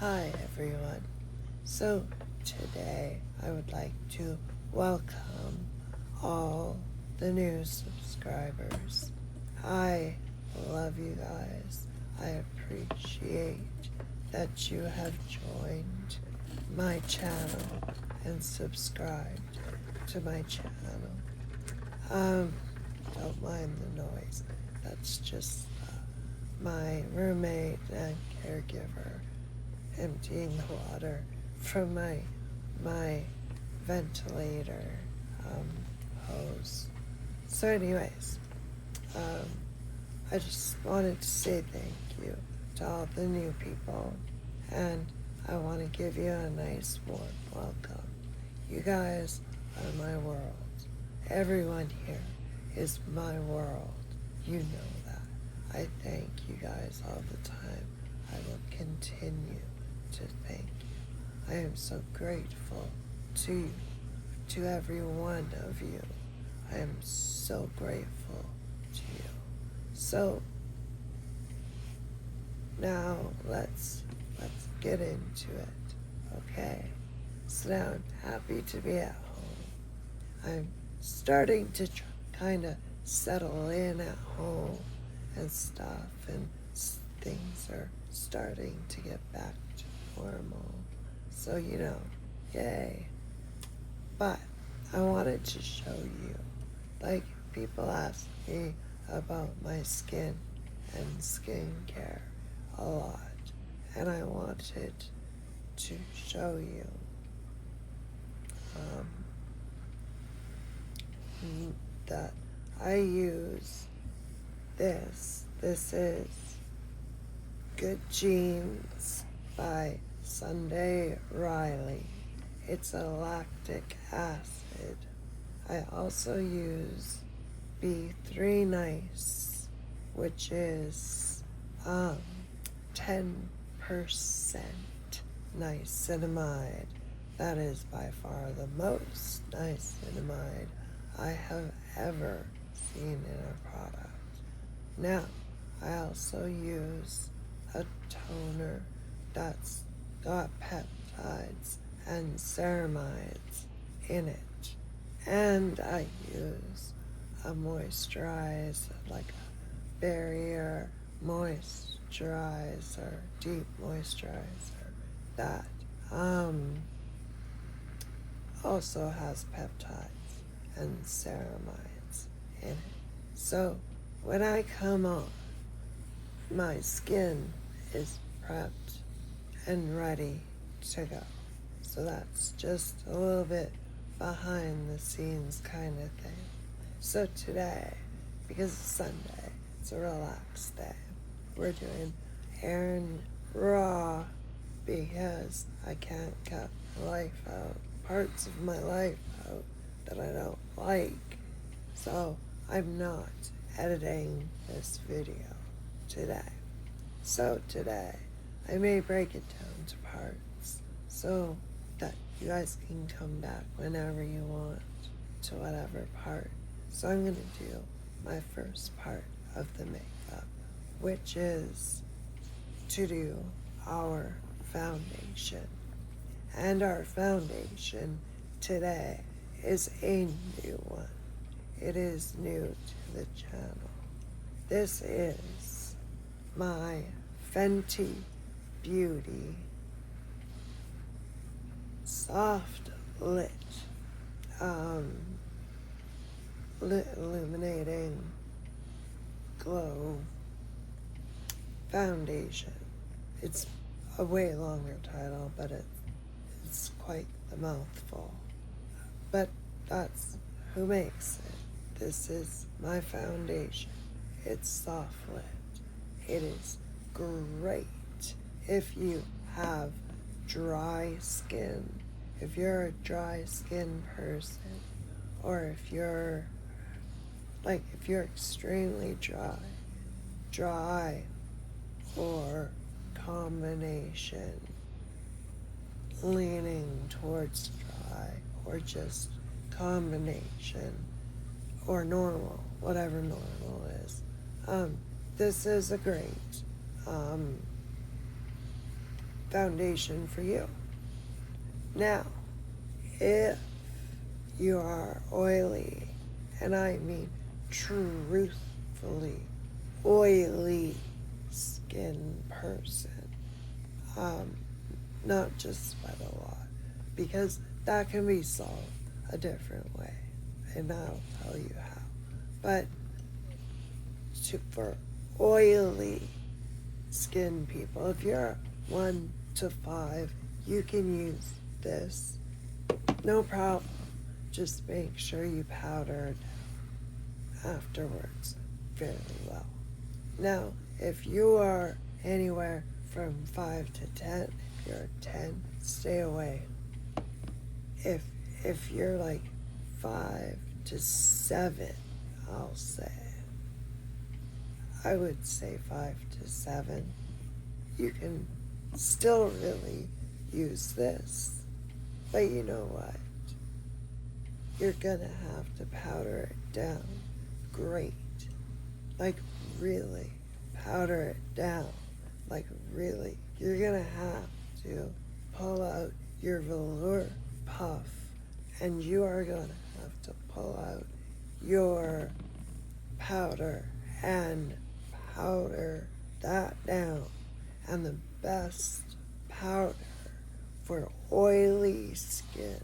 Hi everyone. So today I would like to welcome all the new subscribers. I love you guys. I appreciate that you have joined my channel and subscribed to my channel. Don't mind the noise. That's just my roommate and caregiver emptying the water from my ventilator hose. So anyways, I just wanted to say thank you to all the new people, and I want to give you a nice warm welcome. You guys are my world. Everyone here is my world. You know that. I thank you guys all the time. I will continue to thank you. I am so grateful to you, to every one of you. I am so grateful to you. So now let's get into it, okay? So now I'm happy to be at home. I'm starting to kind of settle in at home and stuff, and things are starting to get back to normal. So, yay. But I wanted to show you, like, people ask me about my skin and skincare a lot, and I wanted to show you that I use this. This is Good Genes by Sunday Riley. It's a lactic acid. I also use B3 Nice, which is 10% niacinamide. That is by far the most niacinamide I have ever seen in a product. Now, I also use a toner that's got peptides and ceramides in it. And I use a moisturizer, like a barrier moisturizer, deep moisturizer, that also has peptides and ceramides in it. So when I come on, my skin is prepped and ready to go. So that's just a little bit behind the scenes kind of thing. So today, because it's Sunday, it's a relaxed day, we're doing hair and raw because I can't cut my life out, parts of my life out that I don't like. So I'm not editing this video today. So today, I may break it down to parts so that you guys can come back whenever you want to whatever part. So I'm going to do my first part of the makeup, which is to do our foundation. And our foundation today is a new one. It is new to the channel. This is my Fenty Beauty Soft Lit Illuminating Glow Foundation. It's a way longer title, but it's quite the mouthful. But that's who makes it. This is my foundation. It's soft lit. It is great if you have dry skin. If you're a dry skin person, or if you're extremely dry, or combination, leaning towards dry, or just combination, or normal, whatever normal is. This is a great foundation for you. Now, if you are oily, and I mean truthfully oily skin person, not just sweat a lot, because that can be solved a different way, and I'll tell you how. But for oily skin people, if you're 1 to 5, you can use this, no problem. Just make sure you powder it afterwards fairly well. Now, if you are anywhere from 5 to 10, if you're 10, stay away. If you're like 5 to 7, I'll say, I would say 5 to 7, you can still really use this. But you know what? You're gonna have to powder it down great. Like really powder it down. Like really. You're gonna have to pull out your velour puff, and you are gonna have to pull out your powder and powder that down. And the best powder for oily skin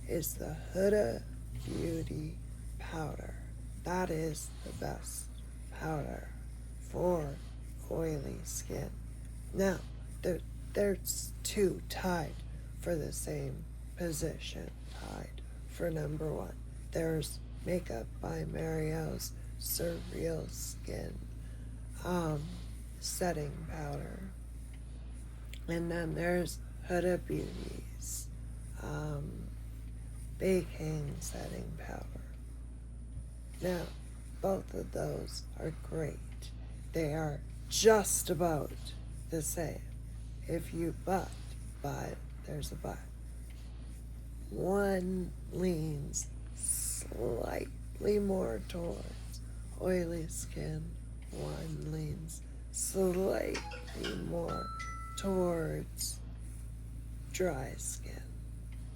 is the Huda Beauty powder. That is the best powder for oily skin. Now, there's 2 tied for the same position, tied for number 1. There's Makeup by Mario's Surreal Skin setting powder. And then there's Huda Beauty's baking setting powder. Now, both of those are great. They are just about the same. But there's a but. One leans slightly more towards oily skin. One leans slightly more towards dry skin.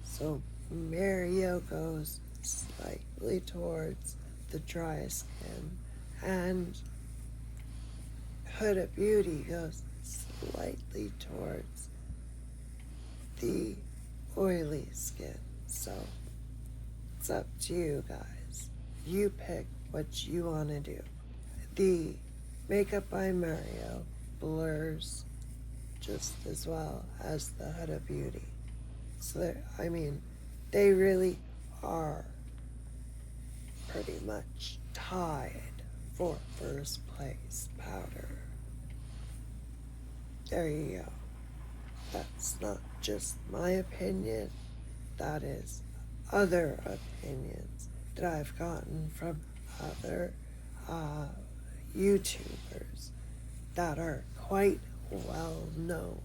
So Mario goes slightly towards the dry skin, and Huda Beauty goes slightly towards the oily skin. So it's up to you guys. You pick what you want to do. The Makeup by Mario blurs just as well as the Huda Beauty. So they really are pretty much tied for first place powder. There you go. That's not just my opinion. That is other opinions that I've gotten from other YouTubers that are quite well known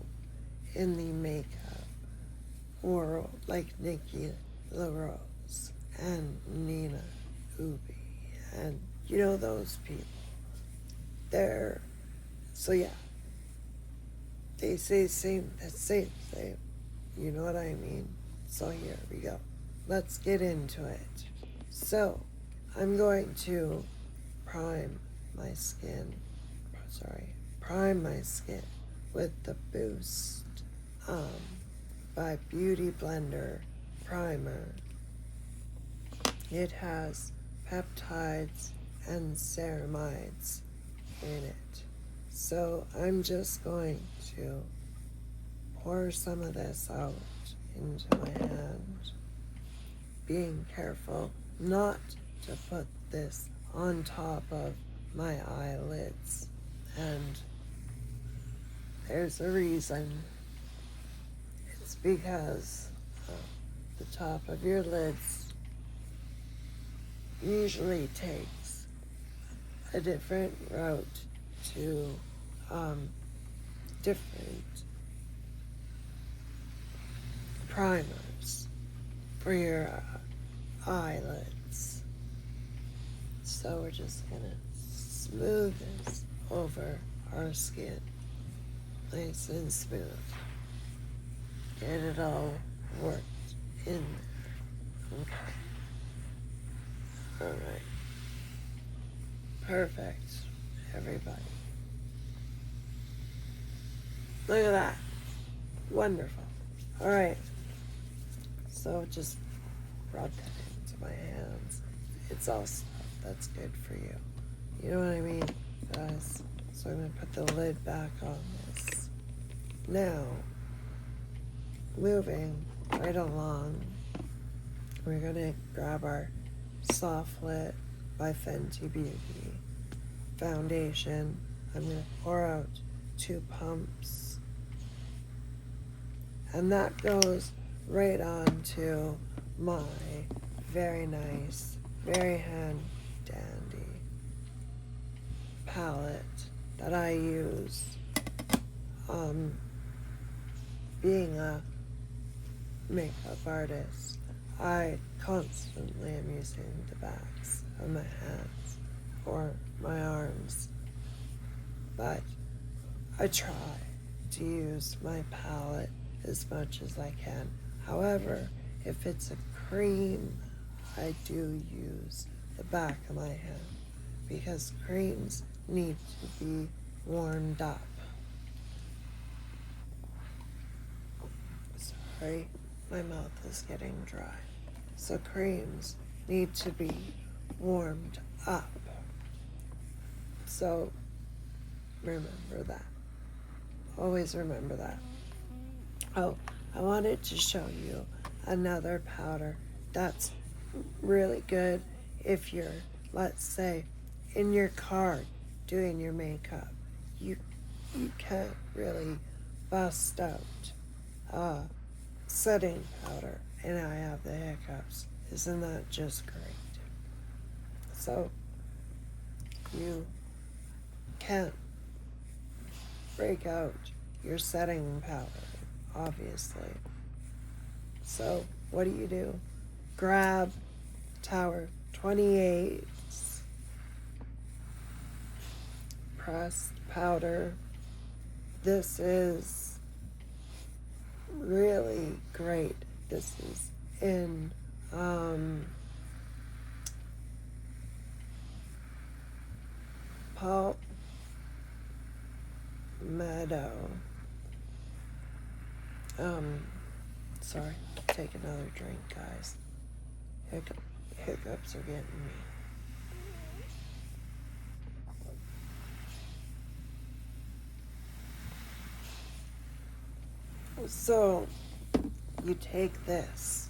in the makeup world, like Nikki LaRose and Nina Ubi, and you know those people. So yeah, they say same. You know what I mean? So here we go. Let's get into it. So I'm going to prime my skin with the Boost by Beauty Blender primer. It has peptides and ceramides in it. So I'm just going to pour some of this out into my hand, being careful not to put this on top of my eyelids. And there's a reason. It's because the top of your lids usually takes a different route to different primers for your eyelids. So we're just gonna smooth this over our skin, nice and smooth. get it all worked in there. Okay. Alright. Perfect, everybody. Look at that. Wonderful. Alright. So just rub that into my hands. It's all stuff that's good for you. You know what I mean, guys? So I'm going to put the lid back on this. Now, moving right along, we're going to grab our Soft Lit by Fenty Beauty foundation. I'm going to pour out 2 pumps. And that goes right on to my very nice, very hand-dandy palette that I use. Being a makeup artist, I constantly am using the backs of my hands or my arms, but I try to use my palette as much as I can. However, if it's a cream, I do use the back of my hand because creams need to be warmed up. Sorry, my mouth is getting dry. So creams need to be warmed up. So remember that. Always remember that. Oh, I wanted to show you another powder that's really good if you're, let's say, in your car doing your makeup. You can't really bust out setting powder and I have the hiccups. Isn't that just great? So you can't break out your setting powder, obviously. So what do? Grab Tower 28's pressed powder. This is really great. This is in Meadow. Sorry, take another drink, guys. Hiccups are getting me. So, you take this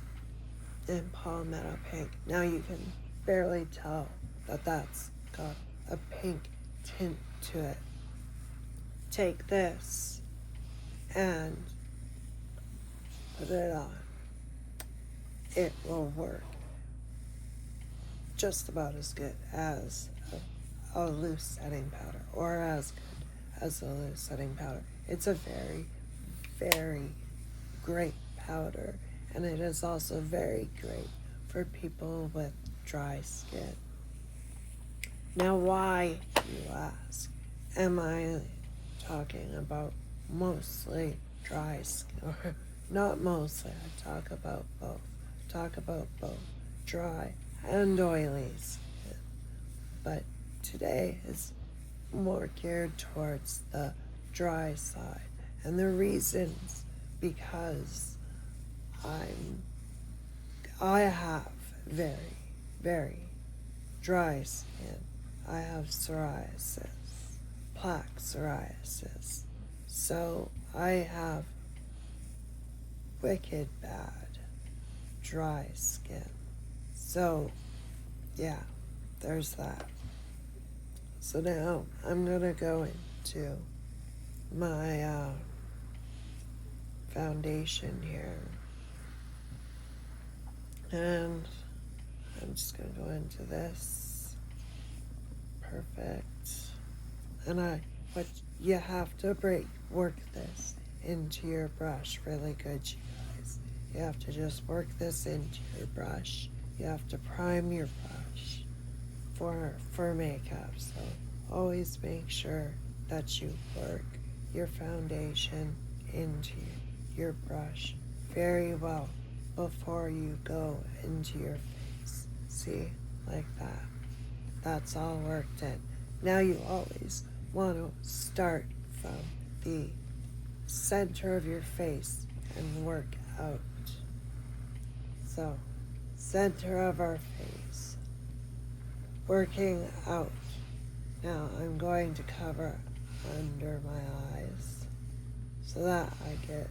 in Palmetto Pink. Now you can barely tell that that's got a pink tint to it. Take this and put it on. It will work just about as good as a loose setting powder, or as good as a loose setting powder. It's a very, very great powder, and it is also very great for people with dry skin. Now, why, you ask, am I talking about mostly dry skin? Or not mostly, I talk about both. Dry and oily skin. But today is more geared towards the dry side. And the reasons, because I have very, very dry skin. I have psoriasis, plaque psoriasis. So I have wicked bad dry skin. So yeah, there's that. So now I'm gonna go into my foundation here, and I'm just gonna go into this. Perfect. And what you have to work this into your brush really good, you guys. You have to just work this into your brush. You have to prime your brush for makeup. So always make sure that you work your foundation into your brush very well before you go into your face. See? Like that. That's all worked in. Now you always want to start from the center of your face and work out. So, center of our face. Working out. Now I'm going to cover under my eyes so that I get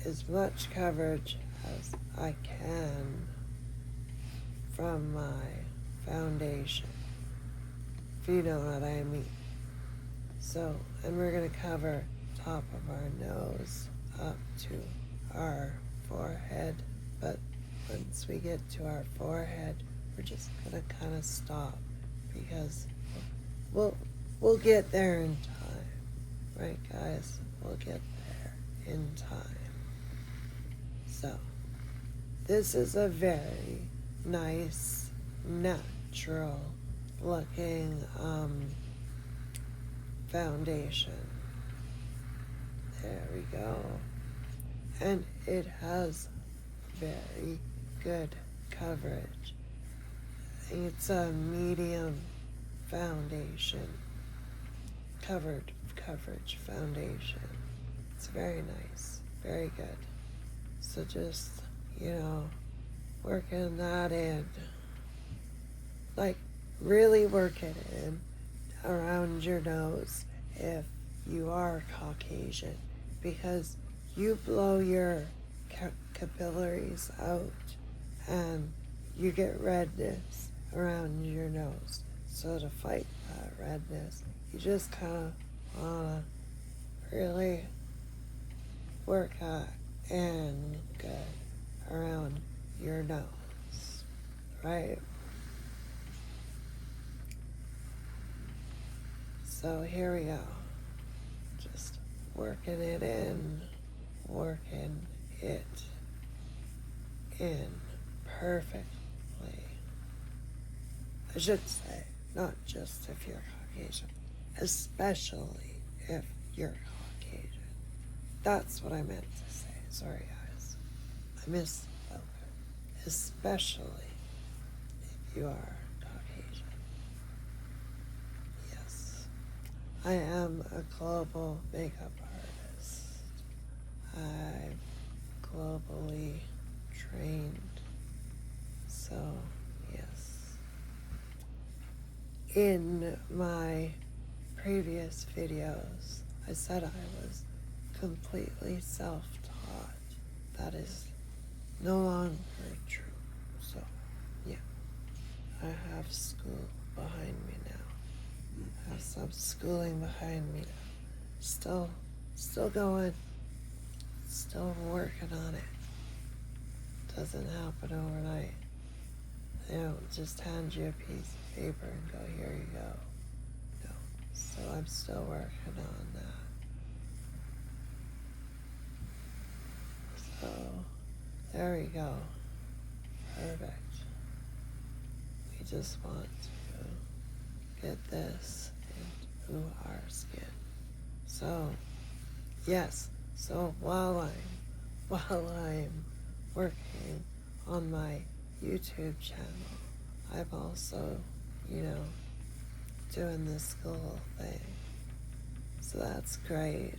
as much coverage as I can from my foundation, if you know what I mean. So, and we're going to cover top of our nose up to our forehead, but once we get to our forehead, we're just going to kind of stop because we'll get there in time, right guys? We'll get there in time. So, this is a very nice, natural looking foundation. There we go. And it has very good coverage. It's a medium foundation. Coverage foundation. It's very nice. Very good. So just, working that in. Like, really work it in around your nose if you are Caucasian, because you blow your capillaries out and you get redness around your nose. So to fight that redness, you just kind of want to really work in good around your nose, right? So here we go. Just working it in perfectly. I should say, not just if you're Caucasian, especially if you're Caucasian. That's what I meant to say. Sorry, guys. I misspoke. Especially if you are Caucasian. Yes. I am a global makeup artist. I'm globally trained. So, yes. In my previous videos, I said I was completely self-taught. That is no longer true. So, yeah. I have school behind me now. I have some schooling behind me now. Still going. Still working on it. Doesn't happen overnight. They don't just hand you a piece of paper and go, here you go. No. So I'm still working on that. So, there we go. Perfect. We just want to get this into our skin. So, yes. So while I'm working on my YouTube channel, I'm also, doing this school thing. So that's great.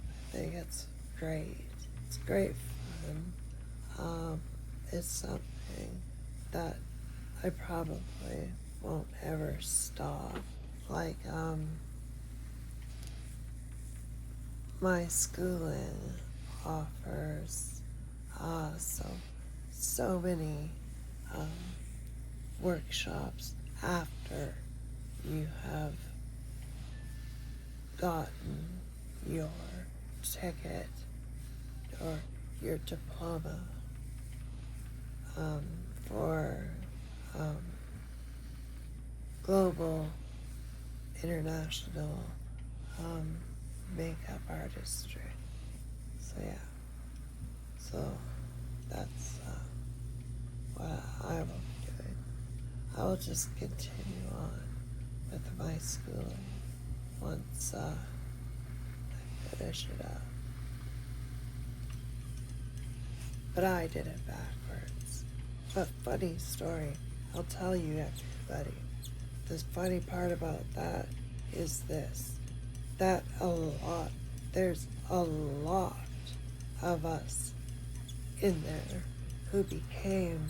I think it's great. It's great fun. It's something that I probably won't ever stop. Like, my schooling offers so many workshops after you have gotten your ticket or your diploma for global international makeup artistry. So yeah, so that's what I will be doing. I will just continue on with my schooling once I finish it up. but I did it backwards. But funny story, I'll tell you everybody. The funny part about that is this, that there's a lot of us in there who became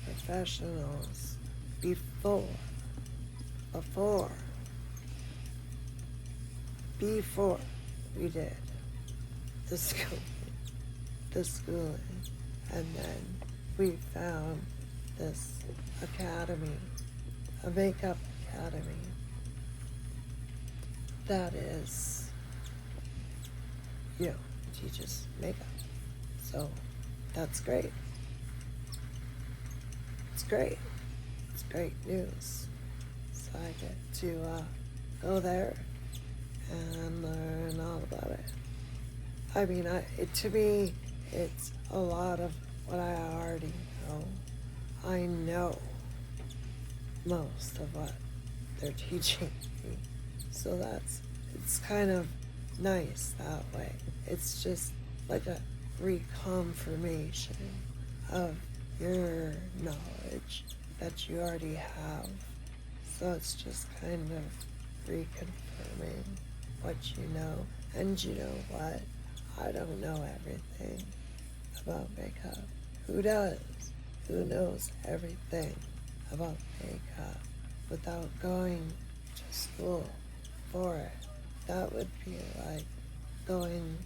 professionals before we did the schooling, and then we found this academy, a makeup academy, that is, teaches makeup. So that's great. It's great. It's great news. So I get to go there and learn all about it. I mean, to me, it's a lot of what I already know. I know most of what they're teaching me. So it's kind of nice that way. It's just like a reconfirmation of your knowledge that you already have. So it's just kind of reconfirming what you know. And you know what? I don't know everything about makeup. Who does? Who knows everything about makeup without going to school for it? That would be like going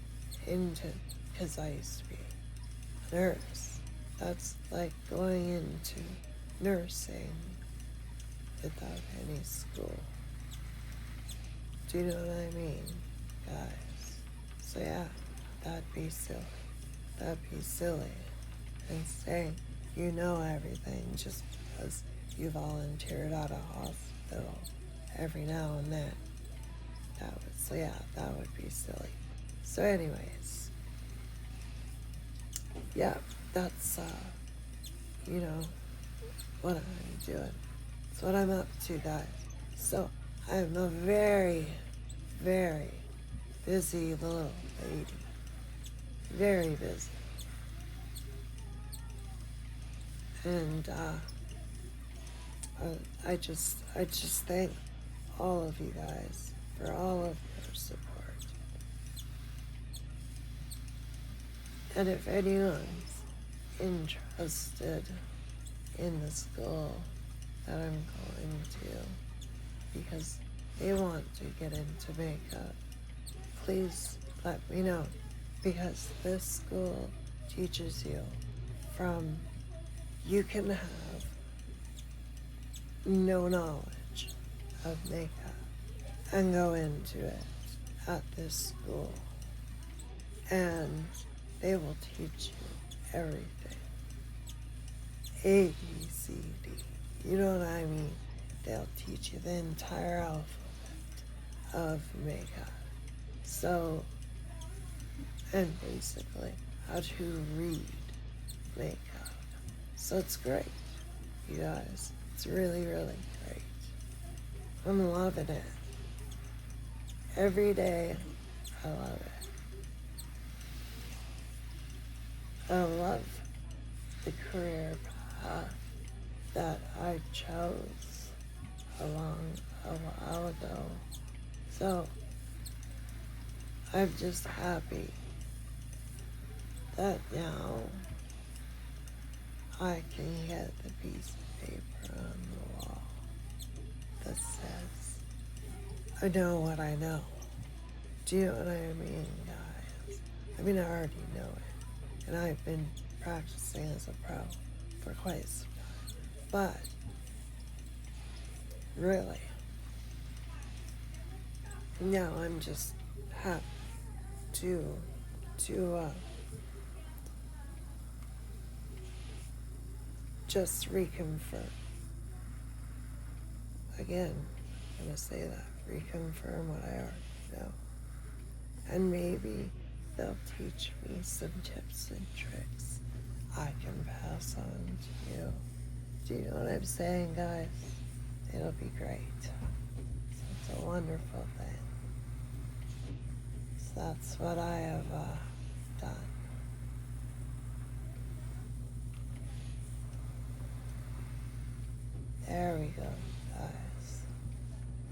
into, because I used to be a nurse. That's like going into nursing without any school. Do you know what I mean, guys? So yeah, that'd be silly. That'd be silly. And saying you know everything just because you volunteered at a hospital every now and then. That would be silly. So anyways, yeah, that's, what I'm doing. That's what I'm up to, guys. So I'm a very, very busy little lady. Very busy. And I just thank all of you guys for all of your support. And if anyone's interested in the school that I'm going to, because they want to get into makeup, please let me know, because this school teaches you from, you can have no knowledge of makeup and go into it at this school, and they will teach you everything. A, B, C, D. You know what I mean? They'll teach you the entire alphabet of makeup. So, and basically how to read makeup. So it's great, you guys. It's really, really great. I'm loving it. Every day, I love it. I love the career path that I chose a while ago. So, I'm just happy that now I can get the piece of paper on the wall that says, I know what I know. Do you know what I mean, guys? I mean, I already know it. And I've been practicing as a pro for quite some time. But, really, now I'm just happy to just reconfirm. Again, I'm going to say that. Reconfirm what I already know. And maybe they'll teach me some tips and tricks I can pass on to you. Do you know what I'm saying, guys? It'll be great. So it's a wonderful thing. So that's what I have done. There we go, guys.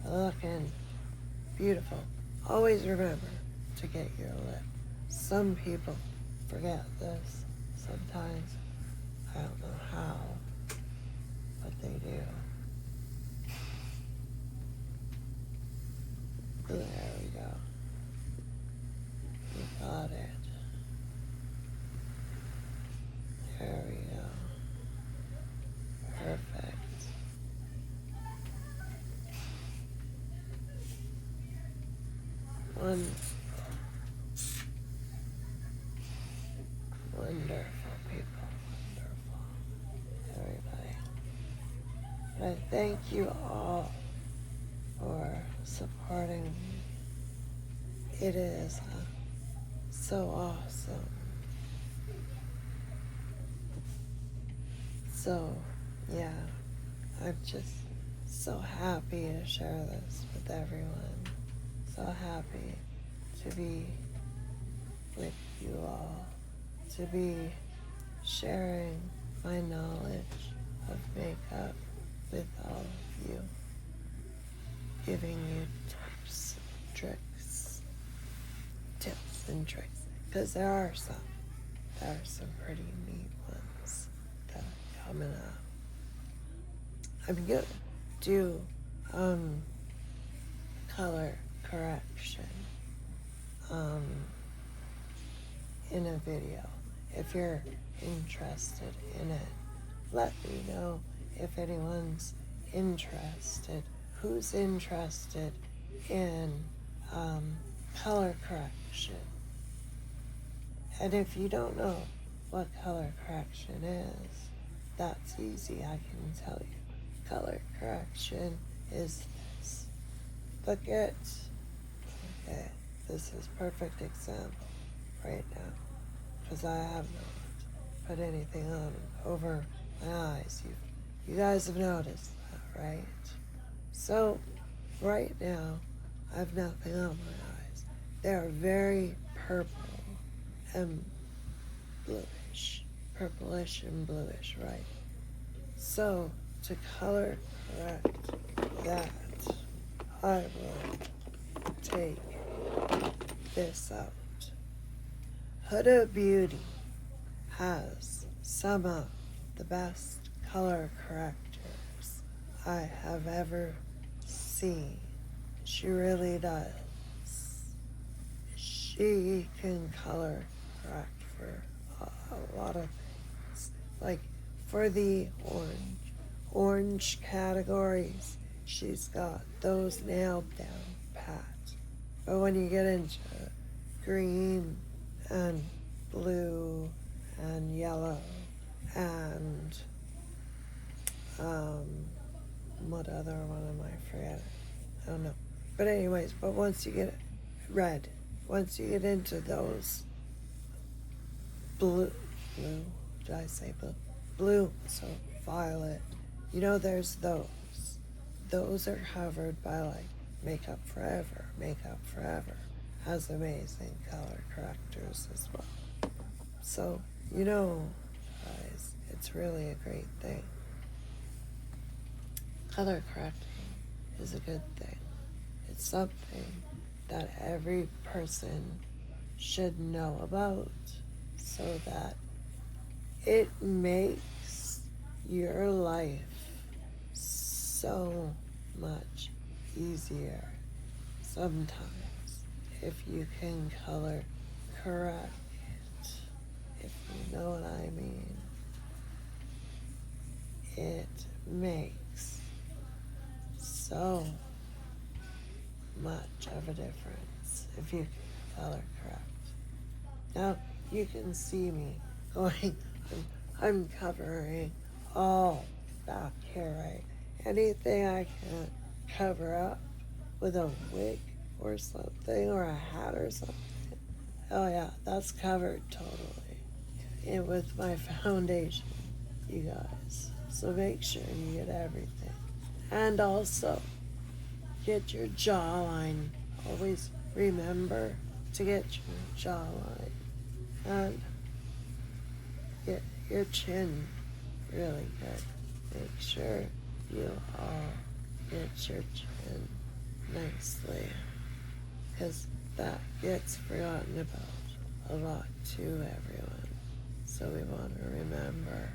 Looking beautiful. Always remember to get your lip. Some people forget this sometimes. I don't know how, but they do. There we go. You got it. There we go. Perfect. Wonderful. Wonderful people. Wonderful. Everybody. But I thank you all for supporting me. It is so awesome. So, yeah, I'm just so happy to share this with everyone. So happy to be with you all, to be sharing my knowledge of makeup with all of you, giving you tips and tricks, because there are some pretty neat ones that are coming up. I'm gonna do color correction in a video. If you're interested in it, let me know if anyone's interested. Who's interested in color correction? And if you don't know what color correction is, that's easy, I can tell you. Color correction is this. Look at, okay, this is perfect example right now, because I have not put anything on over my eyes. You guys have noticed that, right? So, right now, I have nothing on my eyes. They are very purple and bluish, purplish and bluish, right? So, to color correct that, I will take this out. Huda Beauty has some of the best color correctors I have ever seen. She really does. She can color correct for a lot of things. Like for the orange categories, she's got those nailed down pat. But when you get into green and blue and yellow and what other one am I forgetting? I don't know. But anyways, once you get red, once you get into those blue, did I say blue? Blue, so violet. You know, there's those. Those are covered by like Makeup Forever. Makeup Forever has amazing color correctors as well. So, you know, guys, it's really a great thing. Color correcting is a good thing. It's something that every person should know about so that it makes your life so much easier sometimes if you can color correct it, if you know what I mean. It makes so much of a difference if you can color correct. Now you can see me going, I'm covering all back here, right? Anything I can cover up with a wig or something, or a hat or something, oh yeah, that's covered totally. And with my foundation, you guys. So make sure you get everything. And also, get your jawline. Always remember to get your jawline. And get your chin really good. Make sure you all get your chin nicely, because that gets forgotten about a lot too, everyone. So we want to remember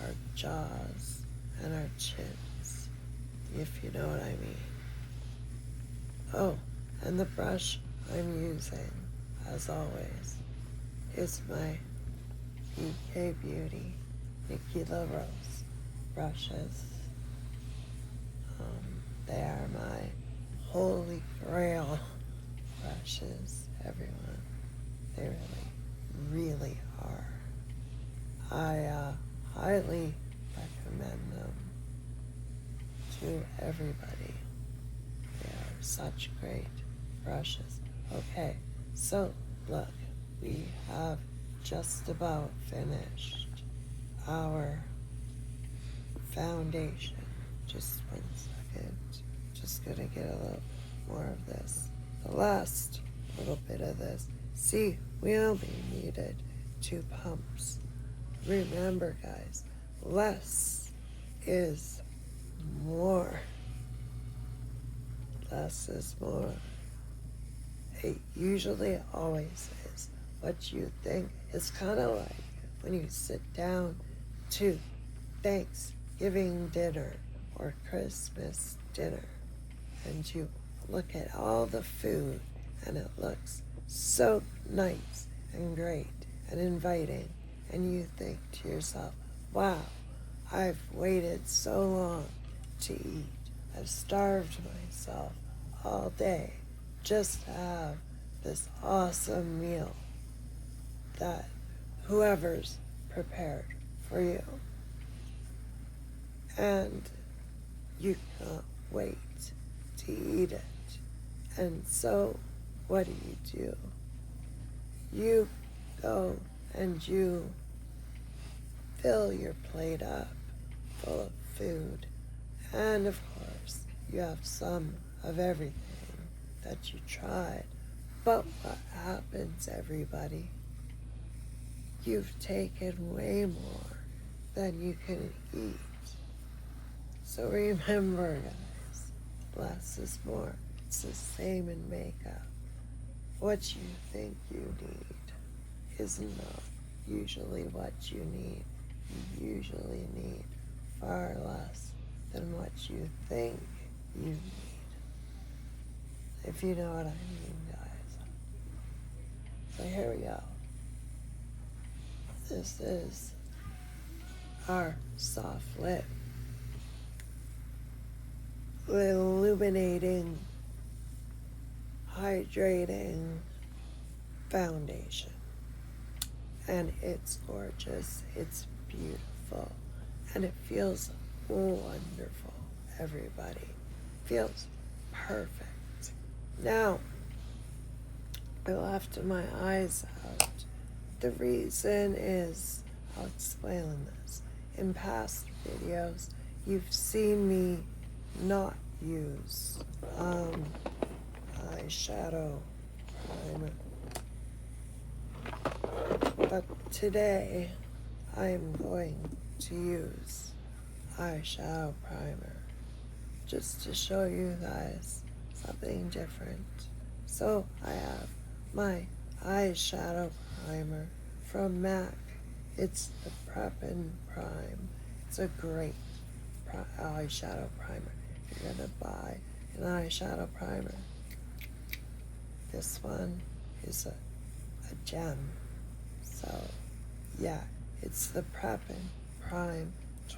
our jaws and our chins, if you know what I mean. Oh, and the brush I'm using, as always, is my BK Beauty Tequila Rose brushes. They are my holy grail brushes, everyone. They really are. I highly recommend them to everybody. They are such great brushes. Okay, so look, we have just about finished our foundation. Just 1 second. Just gonna get a little more of this. The last little bit of this. See, we only needed 2 pumps. Remember, guys, less is more. Less is more. It usually always is. What you think is kind of like when you sit down to Thanksgiving dinner or Christmas dinner and you look at all the food and it looks so nice and great and inviting, and you think to yourself, wow, I've waited so long to eat. I've starved myself all day just to have this awesome meal that whoever's prepared for you. And you can't wait to eat it. And so what do? You go and you fill your plate up full of food. And of course, you have some of everything that you tried. But what happens, everybody? You've taken way more than you can eat. So remember, guys, less is more. It's the same in makeup. What you think you need is not usually what you need. You usually need far less than what you think you need. If you know what I mean, guys. So here we go. This is our soft lip illuminating, hydrating foundation. And it's gorgeous, it's beautiful, and it feels wonderful, everybody. Feels perfect. Now, I left my eyes out. The reason is, I'll explain this. In past videos, you've seen me not use eyeshadow primer. But today, I'm going to use eyeshadow primer just to show you guys something different. So I have my eyeshadow primer from MAC. It's the Prep and Prime. It's a great eyeshadow primer. If you're gonna buy an eyeshadow primer, this one is a gem. So yeah, it's the Prep and Prime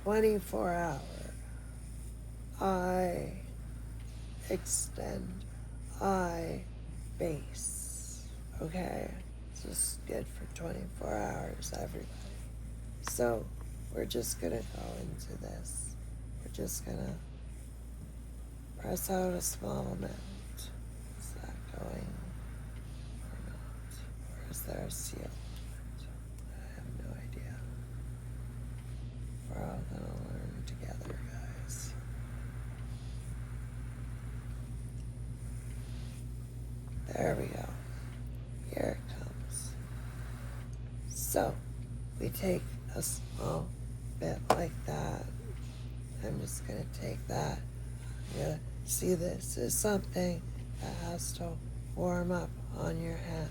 24-hour eye extend eye base. Okay, it's just good for 24 hours, everybody. So we're just gonna go into this. We're just gonna press out a small amount. Is that going or not? Or is there a seal? I have no idea. We're all gonna learn together, guys. There we go. Here it comes. So we take a small bit like that, I'm just gonna take that. I'm gonna see this is something that has to warm up on your hand.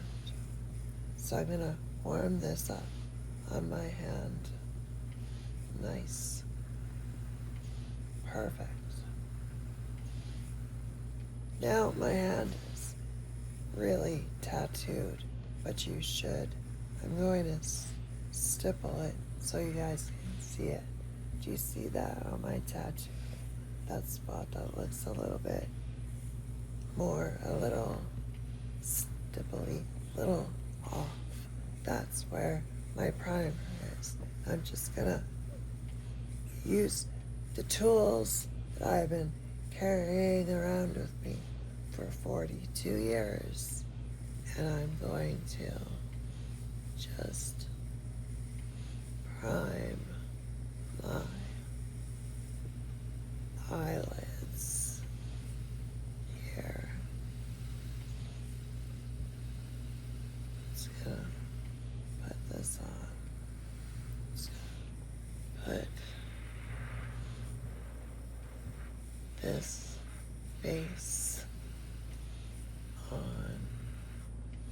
So I'm gonna warm this up on my hand. Nice. Perfect. Now my hand is really tattooed, but you should. I'm going to stipple it so you guys can see it. Do you see that on my tattoo? That spot that looks a little bit more, a little stipply, little off. That's where my primer is. I'm just gonna use the tools that I've been carrying around with me for 42 years, and I'm going to just prime my eyelids here. Just gonna put this on. Just gonna put this base on.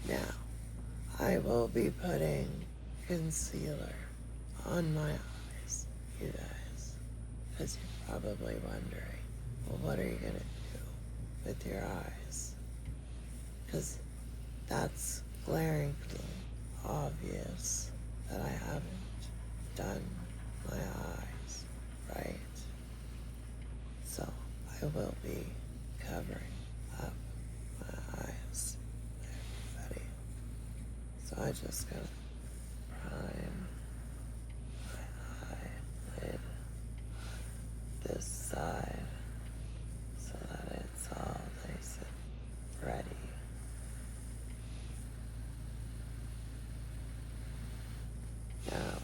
Now, I will be putting concealer on my eyes, you guys, because you're probably wondering, well, what are you going to do with your eyes? Because that's glaringly obvious that I haven't done my eyes right. So I will be covering up my eyes, everybody. So I just gotta prime my eyelid this side so that it's all nice and ready. Now,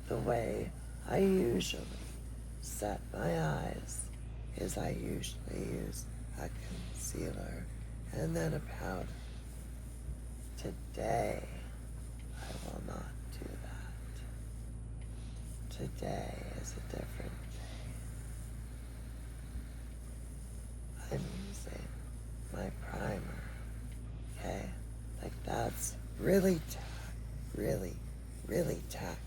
the way I usually set my eyes is I usually use a concealer and then a powder. Today, I will not do that. Today is a different day. I'm using my primer, okay? Like that's really really tacky.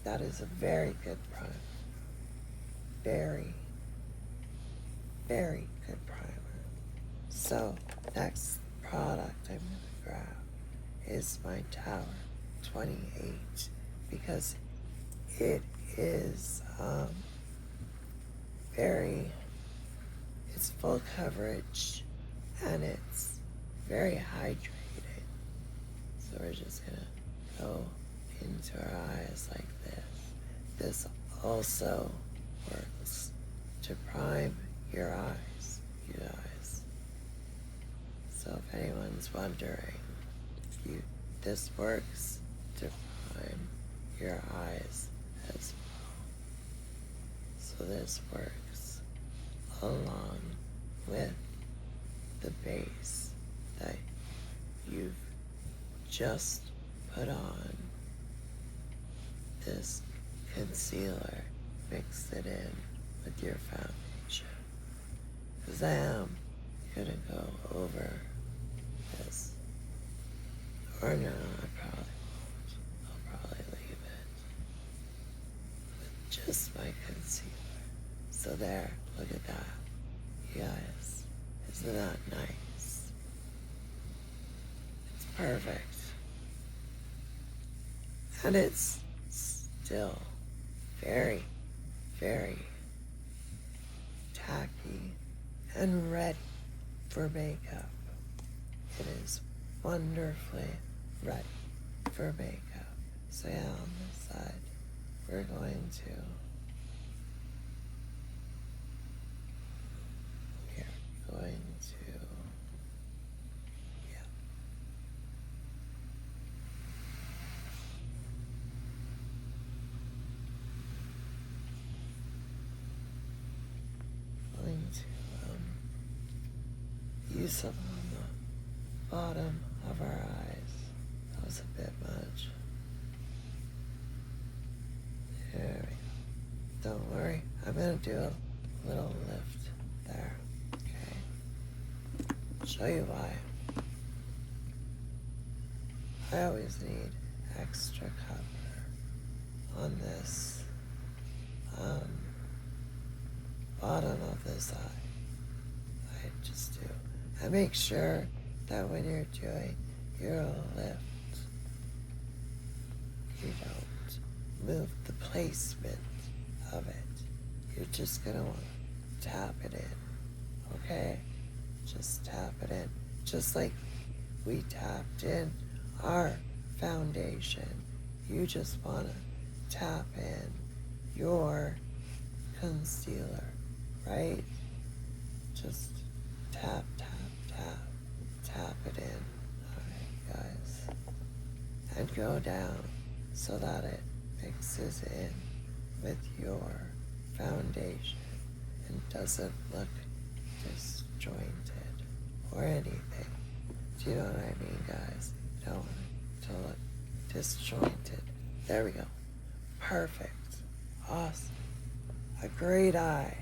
That is a very good primer. Very good primer. So, next product I'm gonna grab is my Tower 28 because it is it's full coverage and it's very hydrating. So we're just gonna go into our eyes like this. This also works to prime your eyes, you guys. So if anyone's wondering, this works to prime your eyes as well. So this works along with the base that you've just put on. This concealer, mix it in with your foundation. Because I am gonna go over this. Or no, I probably won't. I'll probably leave it with just my concealer. So there, look at that. You guys, isn't that nice? It's perfect. And it's still very tacky and ready for makeup. It is wonderfully ready for makeup. So yeah, on this side, we're going to use some on the bottom of our eyes. That was a bit much. There we go. Don't worry, I'm going to do a little lift there. Okay. Show you why. I always need extra cover on this bottom of this eye. I just do. I make sure that when you're doing your lift, you don't move the placement of it. You're just gonna want to tap it in, okay? Just tap it in. Just like we tapped in our foundation. You just wanna tap in your concealer, right? Just tap, tap, tap, tap it in. Alright, guys. And go down so that it mixes in with your foundation and doesn't look disjointed or anything. Do you know what I mean, guys? You don't want it to look disjointed. There we go. Perfect. Awesome. A great eye.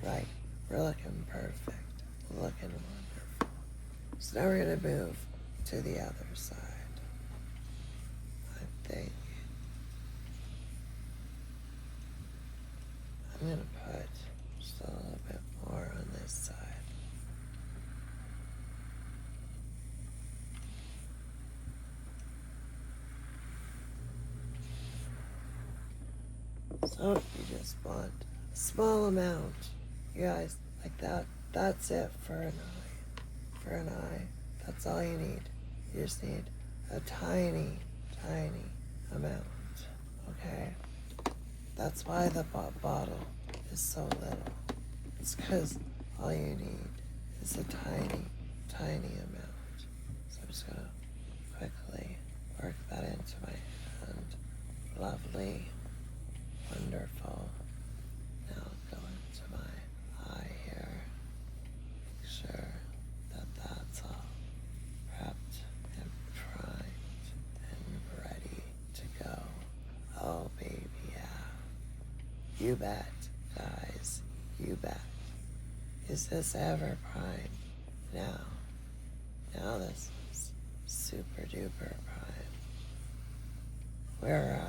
Right. We're looking perfect. Looking wonderful. So now we're going to move to the other side. I think I'm going to put just a little bit more on this side. So if you just want a small amount, you guys, like that, that's it for an eye. For an eye, that's all you need. You just need a tiny, tiny amount, okay? That's why the bottle is so little. It's because all you need is a tiny, tiny amount. So I'm just gonna quickly work that into my hand. Lovely. Wonderful. Now go into my eye here. Make sure that that's all prepped and primed and ready to go. Oh baby, yeah. You bet, guys. You bet. Is this ever primed? Now this is super duper prime. We're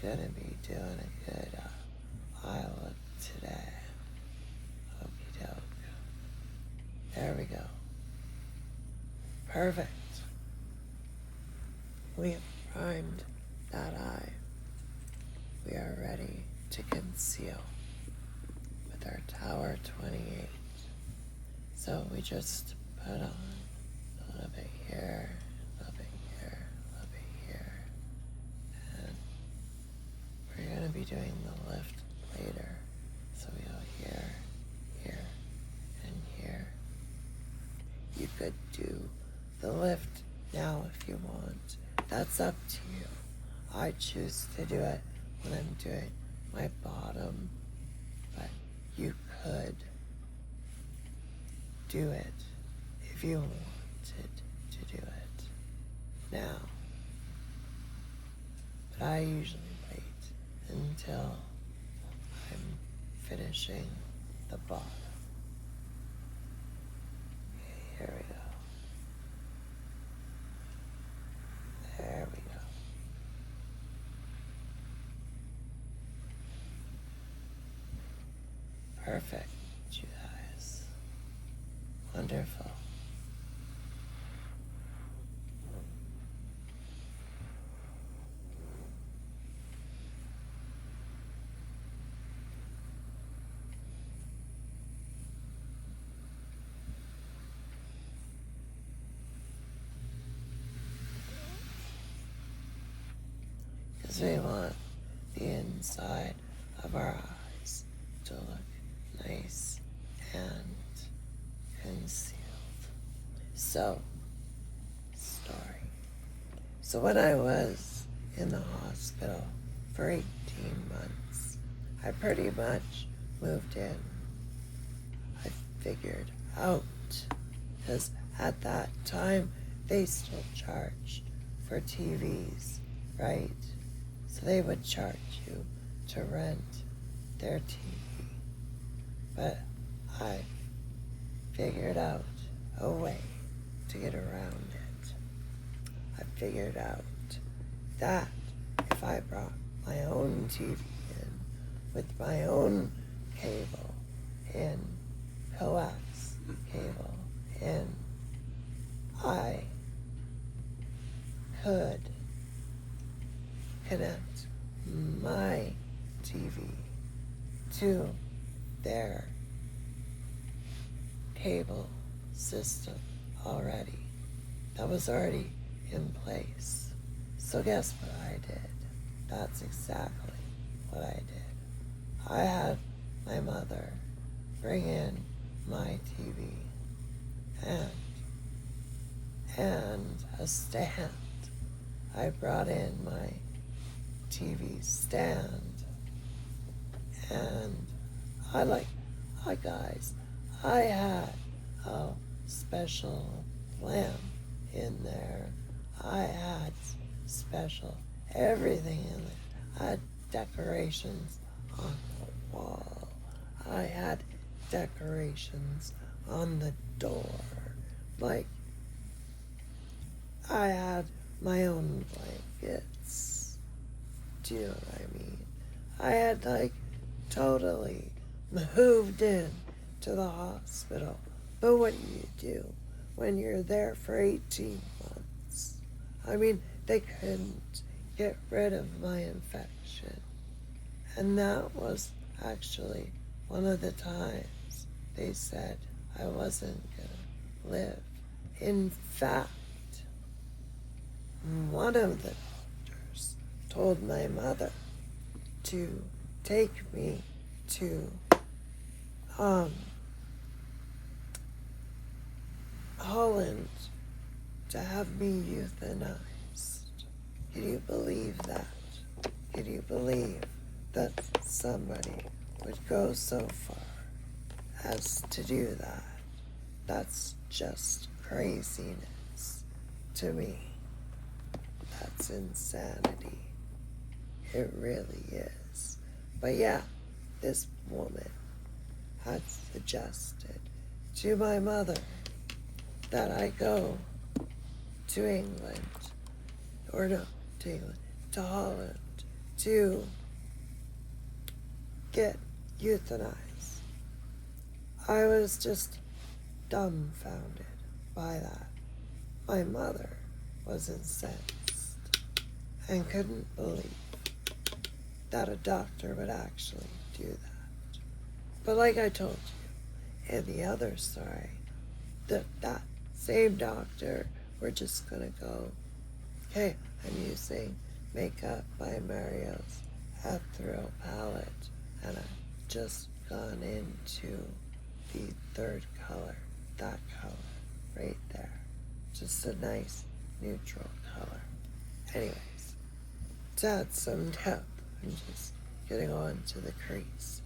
gonna be doing a good eye look today. Okie doke. There we go. Perfect. We have primed that eye. We are ready to conceal with our Tower 28. So we just put on a little bit here, a little bit here, a little bit here. And we're going to be doing the lift later. So we go here, here, and here. You could do the lift now if you want. That's up to you. I choose to do it when I'm doing my bottom, but you could do it if you wanted to do it now. But I usually wait until I'm finishing the bottom. Okay, here we go. There we go. Perfect, you guys. Wonderful. Because we want the inside of our eyes to look nice and concealed. So, story. So when I was in the hospital for 18 months, I pretty much moved in. I figured out, because at that time, they still charged for TVs, right? So they would charge you to rent their TV. But I figured out a way to get around it. I figured out that if I brought my own TV in with my own cable and coax cable, and I could connect my TV to their cable system already. That was already in place. So guess what I did? That's exactly what I did. I had my mother bring in my TV and a stand. I brought in my TV stand, and I had a special lamp in there. I had special everything in there. I had decorations on the wall. I had decorations on the door. Like, I had my own blankets. Do you know what I mean? I had, like, totally moved in to the hospital. But what do you do when you're there for 18 months? I mean, they couldn't get rid of my infection. And that was actually one of the times they said I wasn't gonna live. In fact, one of the doctors told my mother to take me to Holland to have me euthanized. Can you believe that? Can you believe that somebody would go so far as to do that? That's just craziness to me. That's insanity. It really is. But yeah, this woman had suggested to my mother that I go to England, or no, to England, to Holland, to get euthanized. I was just dumbfounded by that. My mother was incensed and couldn't believe that a doctor would actually do that. But like I told you in the other story, that same doctor, we're just gonna go, okay, I'm using makeup by Mario's Ethereal palette, and I've just gone into the third color, that color, right there. Just a nice neutral color. Anyways, to add some depth, I'm just getting on to the crease.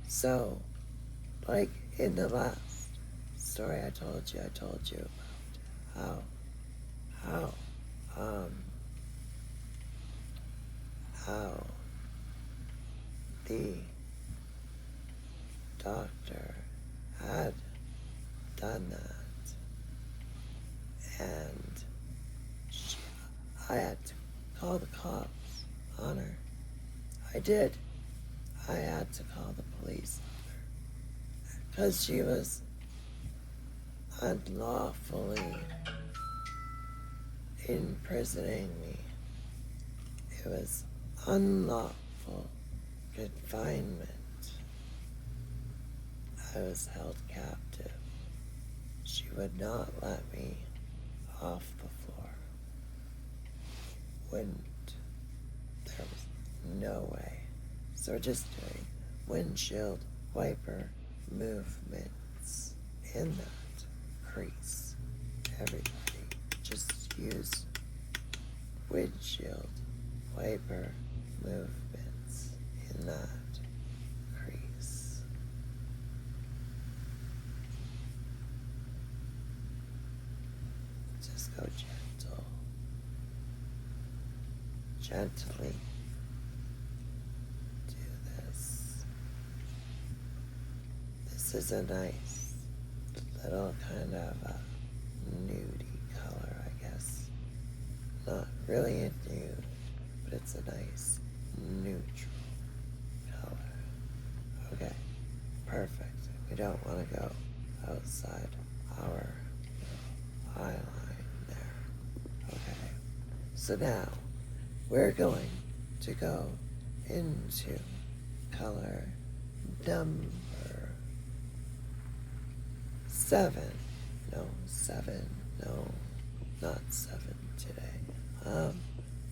So, like in the last story I told you about how the doctor had done that, and I had to call the cops on her. I did. I had to call the police on her because she was unlawfully imprisoning me. It was unlawful confinement. I was held captive. She would not let me off the floor. Wouldn't. There was no way. So we're just doing windshield wiper movements in that crease. Everybody just use windshield wiper movements in that crease. Just go gently do this. is a nice little kind of a nudie color, I guess. Not really a nude, but it's a nice neutral color. Okay, perfect. We don't want to go outside our eye line there. Okay, so now we're going to go into color number 7. No, not 7 today.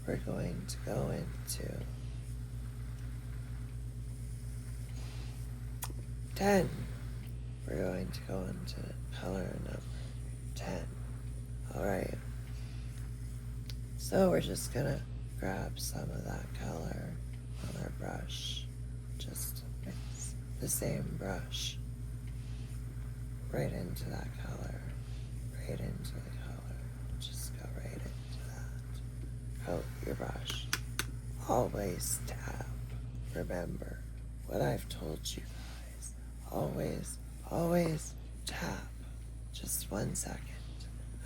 We're going to go into 10. We're going to go into color number 10. Alright. So we're just gonna grab some of that color on our brush. Just mix the same brush right into that color. Right into the color. Just go right into that. Coat your brush. Always tap. Remember what I've told you guys. Always tap. Just 1 second.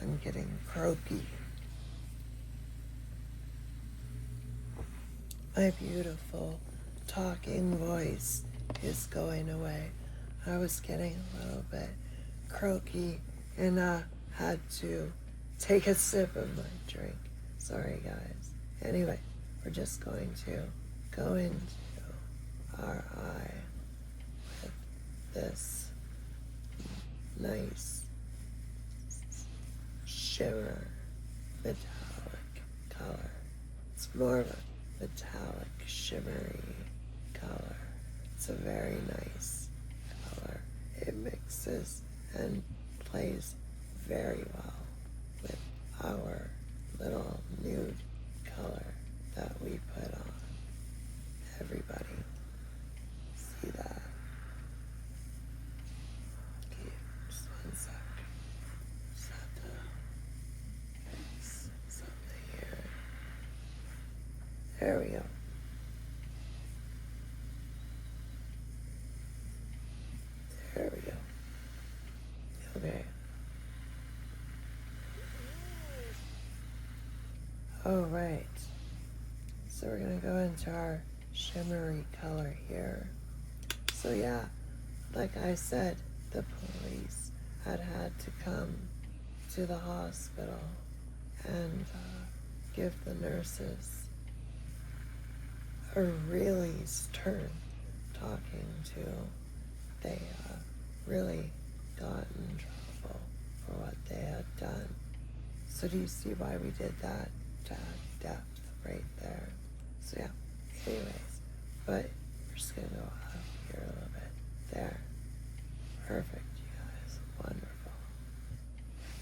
I'm getting croaky. My beautiful talking voice is going away. I was getting a little bit croaky and had to take a sip of my drink. Sorry guys. Anyway, we're just going to go into our eye with this nice shimmer metallic color. It's more of a metallic shimmery color. It's a very nice color. It mixes and plays very well with our little nude color that we put on. Everybody see that? Okay, just 1 sec. Just have to fix something here. There we go. There we go. Okay. Oh, right. So we're going to go into our shimmery color here. So yeah, like I said, the police had to come to the hospital and give the nurses a really stern talking to. They really got in trouble for what they had done. So do you see why we did that? To add depth right there. So yeah, anyways, but we're just gonna go up here a little bit. There. Perfect, you guys. Wonderful.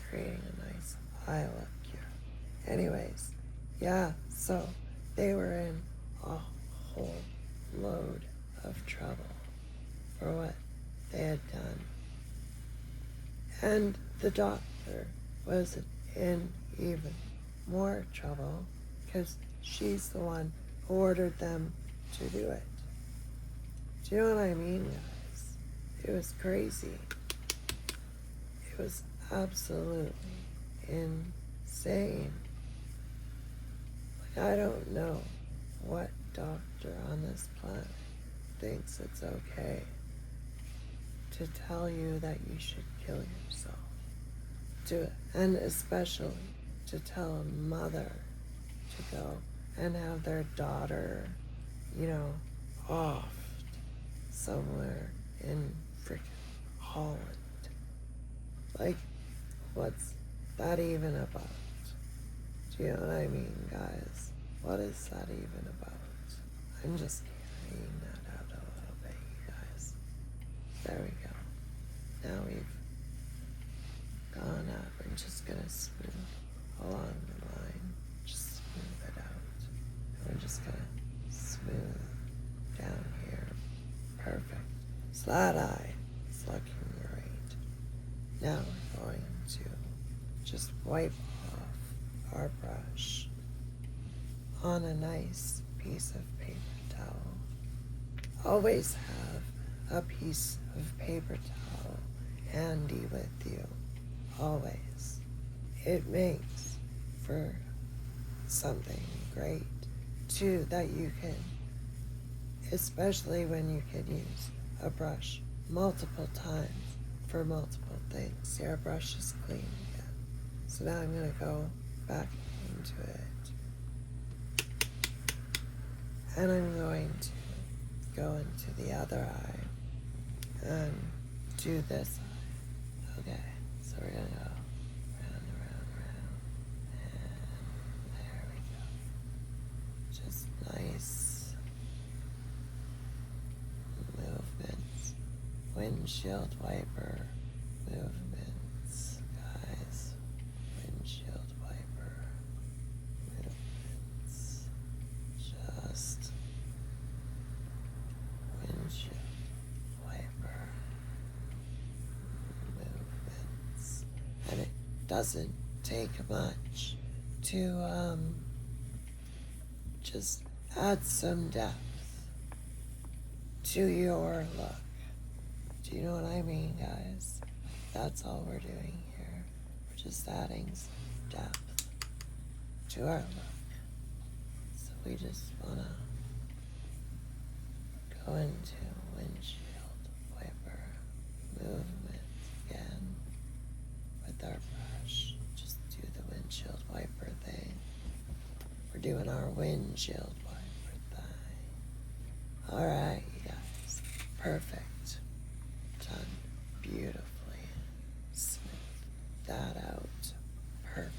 Creating a nice eye look here. Anyways, yeah, so they were in a whole load of trouble for what they had done. And the doctor was in even more trouble because she's the one who ordered them to do it. Do you know what I mean, guys? It was crazy. It was absolutely insane. Like, I don't know what doctor on this planet thinks it's okay to tell you that you should kill yourself. And especially to tell a mother to go and have their daughter, offed somewhere in freaking Holland. Like, what's that even about? Do you know what I mean, guys? What is that even about? I'm just carrying that out a little bit, you guys. There we go. Now we've gone up. We're just gonna smooth along the line. Just smooth it out. And we're just gonna smooth down here. Perfect. So that eye is looking great. Now we're going to just wipe off our brush on a nice piece of paper towel. Always have a piece of paper towel handy with you, always. It makes for something great, too, that you can, especially when you can use a brush multiple times for multiple things. Your brush is clean again. So now I'm going to go back into it. And I'm going to go into the other eye and do this eye. Okay, so we're going to go round, around, round. And there we go. Just nice movements. Windshield wiper movements, guys. Windshield wiper movements. Just windshield wiper movements. And it doesn't take much to just add some depth to your look. Do you know what I mean, guys? That's all we're doing here. We're just adding some depth to our look. So we just want to go into windshield wiper movement again with our brush. Just do the windshield wiper thing. We're doing our windshield wiper thing. Alright, you guys. Perfect. Done beautifully. Smooth that out. Perfect.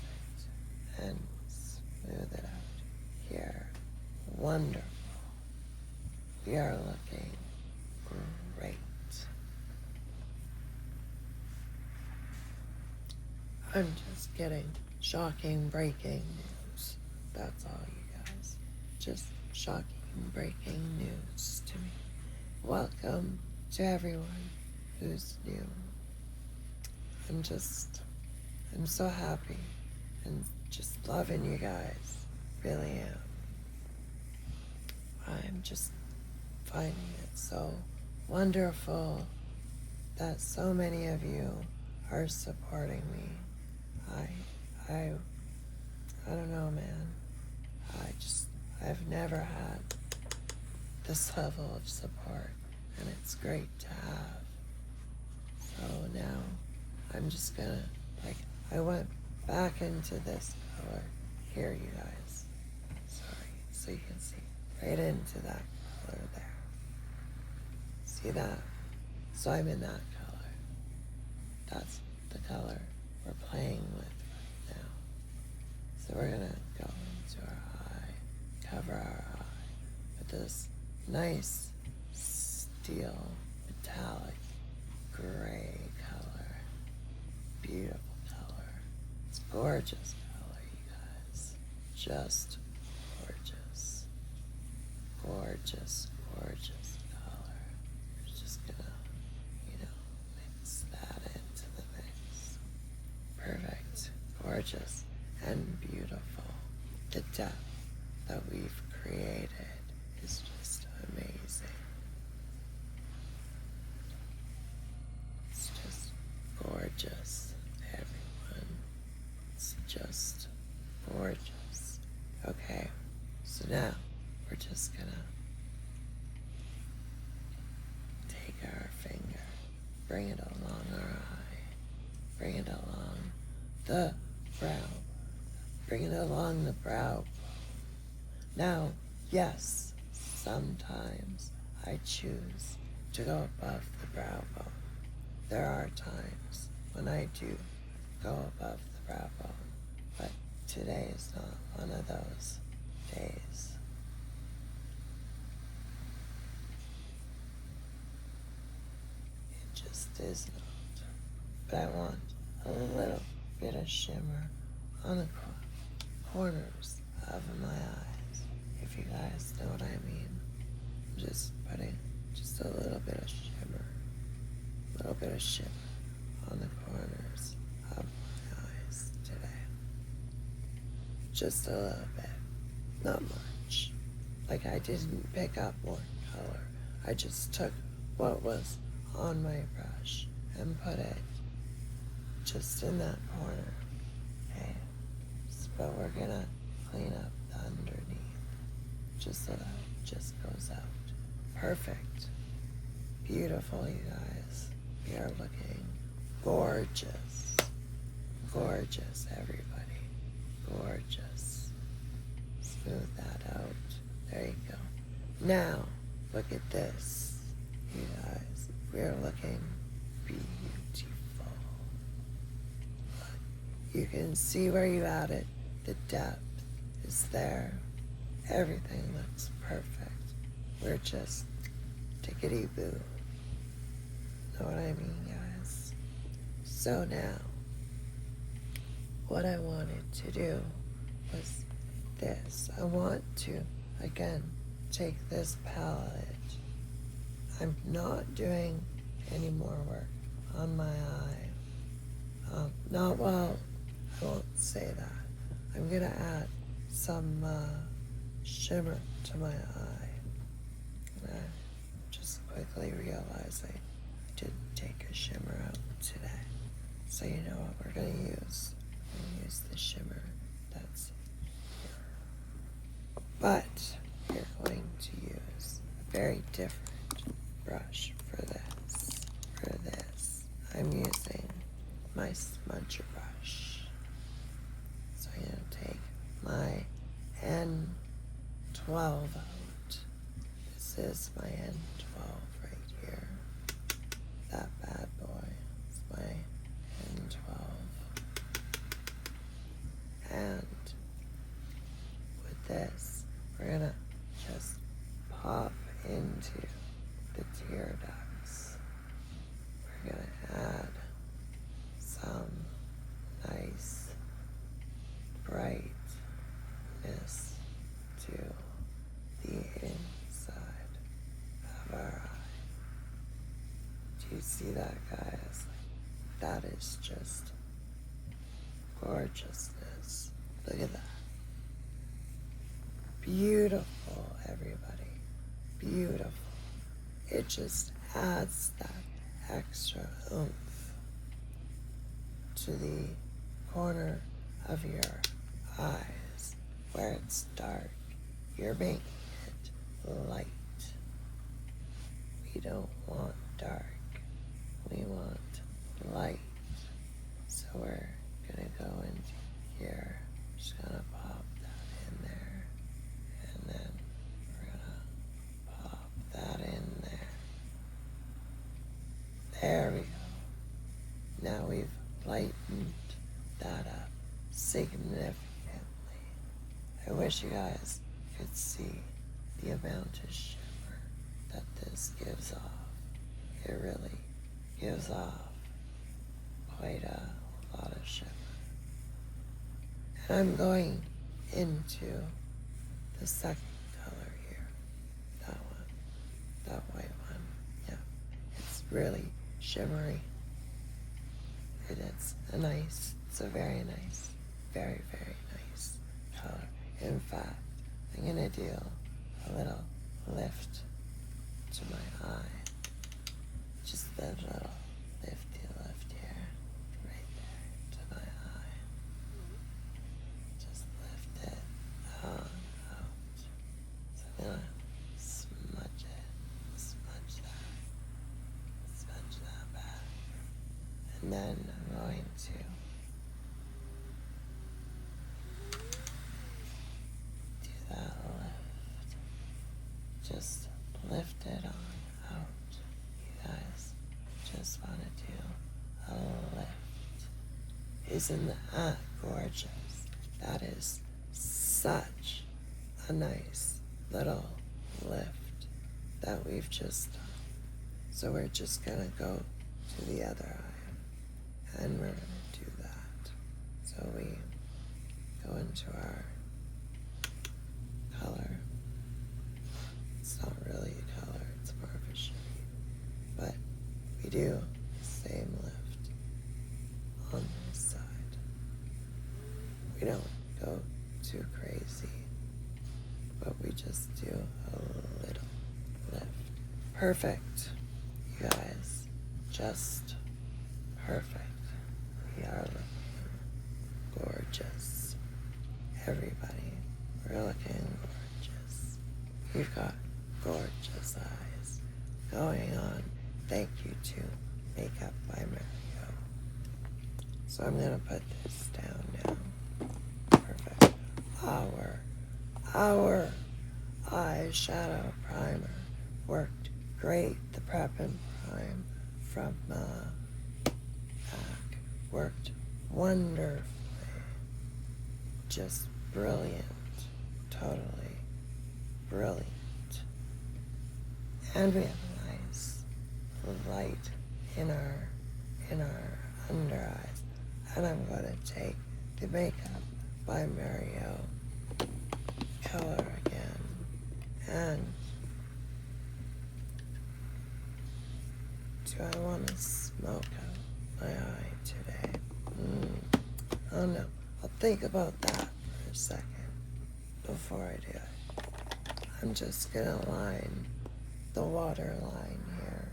And smooth it out here. Wonderful. We are looking great. I'm just getting shocking breaking news. That's all, you guys. Just shocking breaking news to me. Welcome to everyone who's new. I'm so happy and just loving you guys. Really am. I'm just finding it so wonderful that so many of you are supporting me. I don't know, man. I've never had this level of support, and it's great to have. So now I'm just gonna, I went back into this color here, you guys. Sorry, so you can see right into that color there. See that? So I'm in that color. That's the color we're playing with right now. So we're gonna go into our eye, cover our eye with this nice steel metallic gray color. Beautiful color. It's gorgeous color, you guys. Just gorgeous. Gorgeous, gorgeous color. We're just gonna, mix that into the mix. Perfect. Gorgeous and beautiful. The depth that we've created is just amazing. It's just gorgeous, everyone. It's just gorgeous. Okay, so now we're just gonna take our finger, bring it along our eye, bring it along the brow, bring it along the brow bone. Now, yes, sometimes I choose to go above the brow bone. There are times when I do go above the brow bone, but today is not one of those days. It just is not. But I want a little bit of shimmer on the corners of my eyes, if you guys know what I mean. I'm just putting just a little bit of shimmer on the corners of my eyes today. Just a little bit, not much. Like I didn't pick up more color. I just took what was on my brush and put it just in that corner. Okay, but we're gonna clean up the underneath just so that it just goes out. Perfect. Beautiful, you guys. We are looking gorgeous. Gorgeous, everybody. Gorgeous. Smooth that out. There you go. Now, look at this, you guys. We're looking beautiful. You can see where you added. The depth is there. Everything looks perfect. We're just tickety-boo. Know what I mean, guys? So now, what I wanted to do was this. I want to, again, take this palette. I'm not doing any more work on my eye. Not well, I won't say that. I'm gonna add some shimmer to my eye. And I just quickly realizing I didn't take a shimmer out today. So you know what we're gonna use? We're gonna use the shimmer that's here. But you're going to use a very different brush for this. For this, I'm using my smudger brush. So I'm gonna take my N12 out. This is my N12 right here. That bad boy is my N12. And with this, we're gonna just pop into the tear ducts. We're gonna add some nice brightness to the inside of our eye. Do you see that, guys? That is just gorgeousness. Look at that. Beautiful, everybody. Beautiful. It just adds that extra oomph to the corner of your eyes where it's dark. You're making it light. We don't want dark. We want light. So we're gonna go into here. Just gonna pop that in there. And then we're gonna pop that in there. There we go. Now we've lightened that up significantly. I wish you guys could see the amount of shimmer that this gives off. It really gives off quite a lot of shimmer. And I'm going into the second color here. That one. That white one. Yeah. It's really shimmery. It's a very nice, very, very nice color. In fact, I'm gonna do a little lift to my eye. Just a little lifty lift here, right there to my eye. Just lift it out. So I'm gonna smudge that back. And then I'm going to do that lift. Just lift it on out. You guys just want to do a lift. Isn't that gorgeous? That is such a nice little lift that we've just done. So we're just gonna go to the other eye and we're gonna do that. So we go into our color. It's not really a color, it's more of a shade. But we do the same lift on this side. We don't go too crazy, but we just do a little lift. Perfect. You guys, just perfect. We are looking gorgeous. Everybody, we're looking gorgeous. You've got gorgeous eyes going on. Thank you to Makeup by Mario. So I'm gonna put this down now. Perfect. Our eyeshadow primer worked great. The Prep and Prime from MAC worked wonderfully. Just brilliant. Totally brilliant. And we have a nice light in our under eyes. And I'm going to take the Makeup by Mario color again. And do I want to smoke out my eye today? Oh no. I'll think about that for a second before I do it. I'm just going to line the waterline here.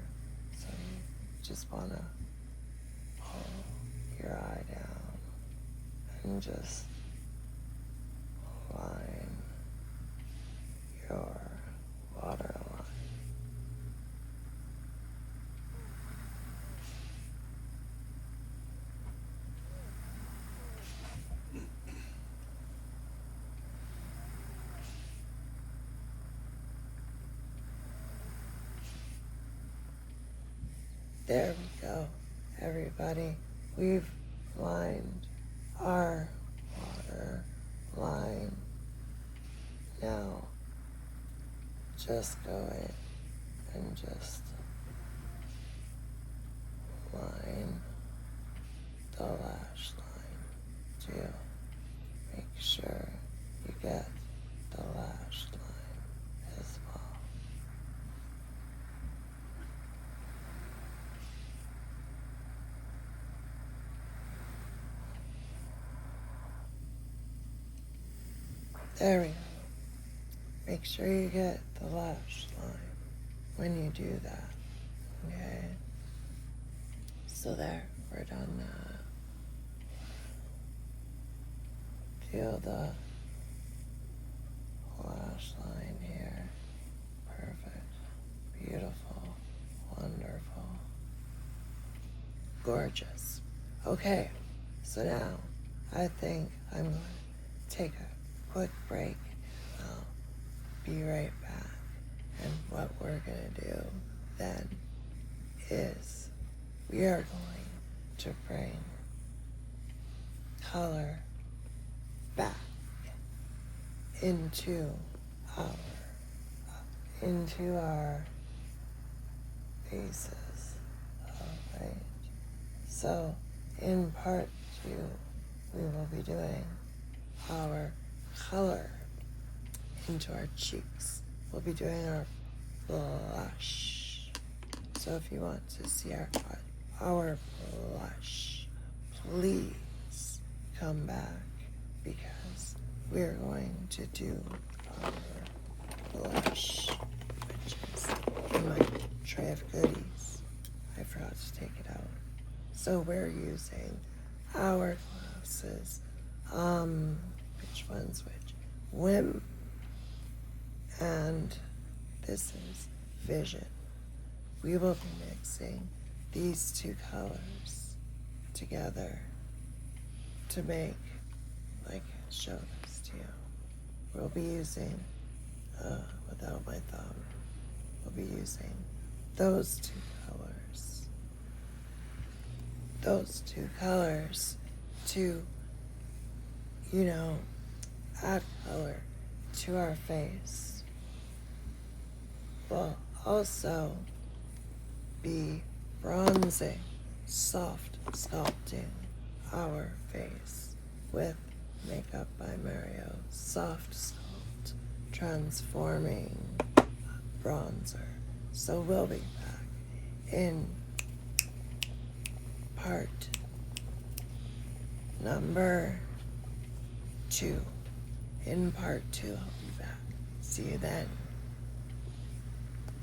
So you just want to pull your eye down and just line your waterline. There we go, everybody. We've lined our water line. Now, just go in and just line the lash line too. Make sure you get the lash line as well. There we go. Make sure you get the lash line when you do that, okay? So there, we're done that. Feel the lash line here. Perfect. Beautiful. Wonderful. Gorgeous. Okay, so now I think I'm going to take a quick break. I'll be right back. And what we're going to do then is we are going to bring color back into our faces. Alright. So in part 2 we will be doing our color into our cheeks. We'll be doing our blush. So if you want to see our blush, please come back because we're going to do our blush, which is in my tray of goodies. I forgot to take it out. So we're using Hourglasses. Which one's which? Whim. And this is Vision. We will be mixing these two colors together to make, show this to you. We'll be using, without my thumb, we'll be using those two colors. Those two colors to, add color to our face. We'll also be bronzing, soft sculpting our face with Makeup by Mario Soft Sculpt Transforming Bronzer. So we'll be back in part number 2. In part 2, I'll be back. See you then.